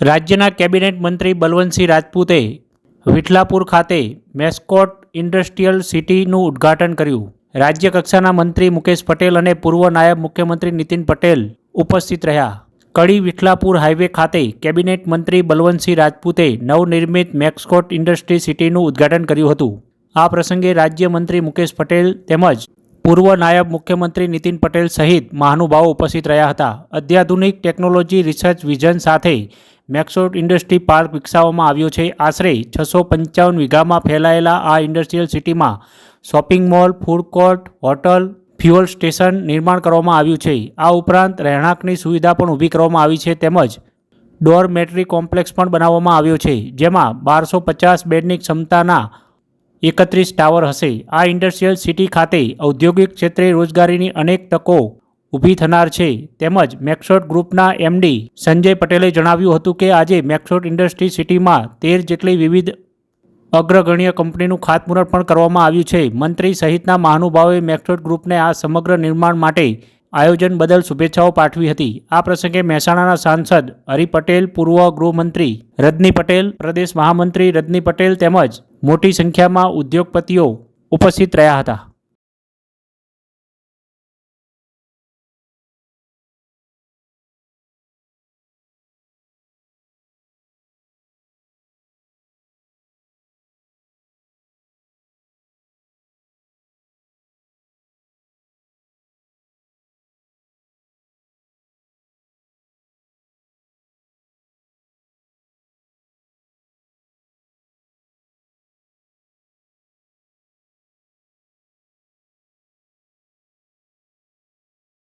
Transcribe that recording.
રાજ્યના કેબિનેટ મંત્રી બલવંતસિંહ રાજપૂતે વિઠલાપુર ખાતે મેસ્કોટ ઇન્ડસ્ટ્રીયલ સિટીનું ઉદ્ઘાટન કર્યું. રાજ્ય કક્ષાના મંત્રી મુકેશ પટેલ અને પૂર્વ નાયબ મુખ્યમંત્રી નીતિન પટેલ ઉપસ્થિત રહ્યા. કડી વિઠલાપુર હાઈવે ખાતે કેબિનેટ મંત્રી બલવંતસિંહ રાજપૂતે નવનિર્મિત મેસ્કોટ ઇન્ડસ્ટ્રી સિટીનું ઉદ્ઘાટન કર્યું હતું. આ પ્રસંગે રાજ્યમંત્રી મુકેશ પટેલ તેમજ પૂર્વ નાયબ મુખ્યમંત્રી નીતિન પટેલ સહિત મહાનુભાવો ઉપસ્થિત રહ્યા હતા. અત્યાધુનિક ટેકનોલોજી રિસર્ચ વિઝન સાથે મેસ્કોટ ઇન્ડસ્ટ્રી પાર્ક વિકસાવવામાં આવ્યો છે. આશરે 655 વીઘામાં ફેલાયેલા આ ઇન્ડસ્ટ્રીયલ સિટીમાં shopping mall, food court, hotel, fuel station નિર્માણ કરવામાં આવ્યું છે. આ ઉપરાંત રહેણાંકની સુવિધા પણ ઊભી કરવામાં આવી છે તેમજ ડોરમેટરી કોમ્પ્લેક્સ પણ બનાવવામાં આવ્યો છે, જેમાં 1250 બેડની ક્ષમતાના 31 ટાવર હશે. આ ઇન્ડસ્ટ્રીયલ સિટી ખાતે ઔદ્યોગિક ક્ષેત્રે રોજગારીની અનેક તકો ઊભી થનાર છે. તેમજ મેસ્કોટ ગ્રુપના એમડી સંજય પટેલે જણાવ્યું હતું કે આજે મેસ્કોટ ઇન્ડસ્ટ્રી સિટીમાં 13 જેટલી વિવિધ અગ્રગણ્ય કંપનીનું ખાતમુહૂર્ત પણ કરવામાં આવ્યું છે. મંત્રી સહિતના મહાનુભાવોએ મેસ્કોટ ગ્રુપને આ સમગ્ર નિર્માણ માટે આયોજન બદલ શુભેચ્છાઓ પાઠવી હતી. આ પ્રસંગે મહેસાણાના સાંસદ હરિ પટેલ, પૂર્વ ગૃહમંત્રી રજની પટેલ, પ્રદેશ મહામંત્રી રજની પટેલ તેમજ મોટી સંખ્યામાં ઉદ્યોગપતિઓ ઉપસ્થિત રહ્યા હતા.